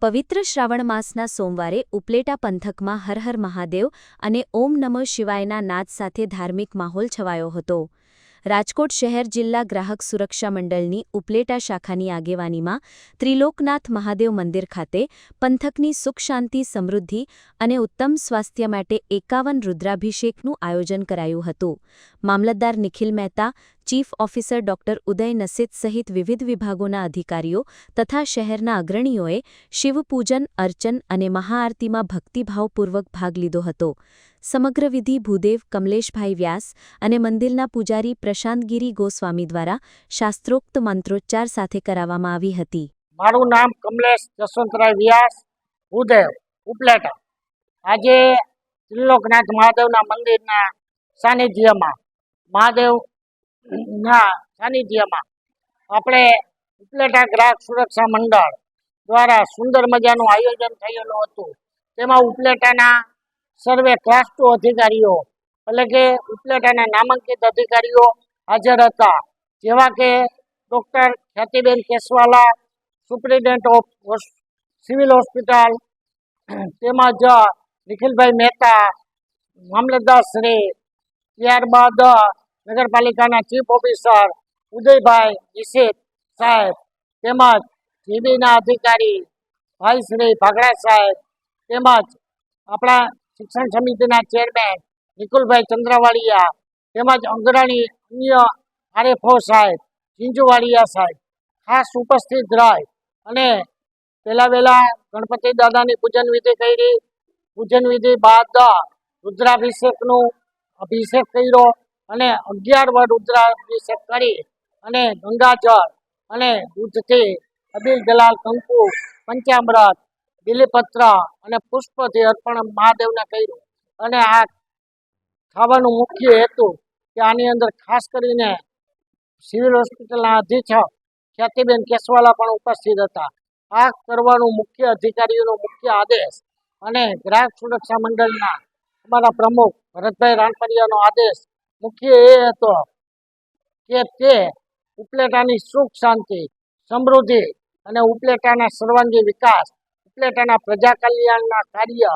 પવિત્ર શ્રાવણ માસના સોમવારે ઉપલેટા પંથકમાં હર હર મહાદેવ અને ઓમ નમઃ શિવાયના નાદ સાથે ધાર્મિક માહોલ છવાયો હતો. રાજકોટ શહેર જિલ્લા ગ્રાહક સુરક્ષા મંડળની ઉપલેટા શાખાની આગેવાનીમાં ત્રિલોકનાથ મહાદેવ મંદિર ખાતે પંથકની સુખ શાંતિ સમૃદ્ધિ અને ઉત્તમ સ્વાસ્થ્ય માટે 51 રુદ્રાભિષેકનું આયોજન કરાયું હતું. મામલતદાર Nikhil Mehta, chief officer doctor Uday Nasid સહિત વિવિધ વિભાગોના અધિકારીઓ તથા શહેરના અગ્રણીઓએ શિવપૂજન, અર્ચન અને મહાઆરતીમાં ભક્તિભાવપૂર્વક ભાગ લીધો હતો. સમગ્ર વિધિ ભૂદેવ કમલેશભાઈ વ્યાસ અને મંદિરના પૂજારી પ્રશાંતગીરી ગોસ્વામી દ્વારા શાસ્ત્રોક્ત મંત્રોચ્ચાર સાથે કરાવવામાં આવી હતી. મારું નામ કમલેશ જસવંતરાય વ્યાસ, ભૂદેવ, ઉપલેટા. આજે ત્રિલોકનાથ મહાદેવના મંદિરના સાનિધ્યમાં આપણે ઉપલેટા ગ્રાહક સુરક્ષા મંડળ દ્વારા સુંદર મજાનું આયોજન થયેલું હતું. તેમાં ઉપલેટાના સર્વે ક્લાસ 2 અધિકારીઓ એટલે કે ઉપલેટાના નામાંકિત અધિકારીઓ હાજર હતા, જેવા કે doctor ખ્યાતિબેન Kesvala, superintendent of civil hospital, તેમજ નિખિલભાઈ મહેતા, મામલતદાર શ્રી, ત્યારબાદ નગરપાલિકાના ચીફ ઓફિસર ઉદયભાઈ નિષેધ સાહેબ, તેમજ જીબીના અધિકારી ભાઈ શ્રી ભાગડા સાહેબ, તેમજ આપણા શિક્ષણ સમિતિના ચેરમેન નિકુલભાઈ ચંદ્રવાડિયા, તેમજ અગ્રણી અન્ય આરએફઓ સાહેબ, ચિંચુવાડિયા સાહેબ ખાસ ઉપસ્થિત રહી અને વહેલા ગણપતિ દાદાની પૂજન વિધિ કરી. પૂજન વિધિ બાદ રુદ્રાભિષેકનું અભિષેક કર્યો અને 11 વાર રુદ્રાભિષેક કરી અને ગંગાજળ અને દૂધથી અબીલ ગલાલ કંકુ પંચામૃત બિલીપત્ર અને પુષ્પથી અર્પણ મહાદેવને કર્યું. અને આ ખાવાનું મુખ્ય હેતુ કે આની અંદર ખાસ કરીને સિવિલ હોસ્પિટલના અધિક્ષક ખ્યાતિબેન કેસવાલા પણ ઉપસ્થિત હતા. આ કરવાનું મુખ્ય અધિકારીઓનો મુખ્ય આદેશ અને ગ્રાહક સુરક્ષા મંડળના અમારા પ્રમુખ ભરતભાઈ રાણપરિયાનો આદેશ મુખ્ય એ હતો કે તે ઉપલેટાની સુખ શાંતિ સમૃદ્ધિ અને ઉપલેટાના સર્વાંગી વિકાસ, ઉપલેટાના પ્રજા કલ્યાણના કાર્ય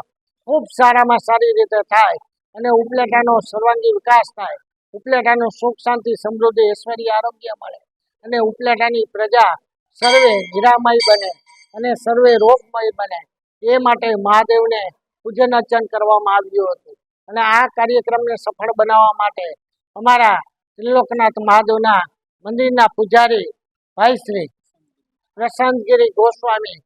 ખૂબ સારામાં સારી રીતે થાય અને ઉપલેટાનો સર્વાંગી વિકાસ થાય, ઉપલેટાનું સુખ શાંતિ સમૃદ્ધિ ઐશ્વર્ય આરોગ્ય મળે અને ઉપલેટાની પ્રજા સર્વે નિરામય બને અને સર્વે રોગમય બને, એ માટે મહાદેવને પૂજન અર્ચન કરવામાં આવ્યું હતું. અને આ કાર્યક્રમને સફળ બનાવવા માટે અમારા ત્રિલોકનાથ મહાદેવના મંદિરના પૂજારી ભાઈ શ્રી પ્રશાંતગીરી ગોસ્વામી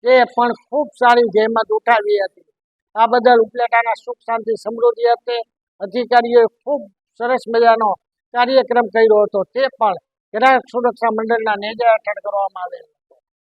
એ પણ ખૂબ સારી જહેમત ઉઠાવી હતી. આ બદલ ઉપલેટાના સુખ શાંતિ સમૃદ્ધિ હતી અધિકારીઓએ ખૂબ સરસ મજાનો કાર્યક્રમ કર્યો હતો. તે પણ ગ્રાહક સુરક્ષા મંડળના નેજા હેઠળ કરવામાં આવેલ.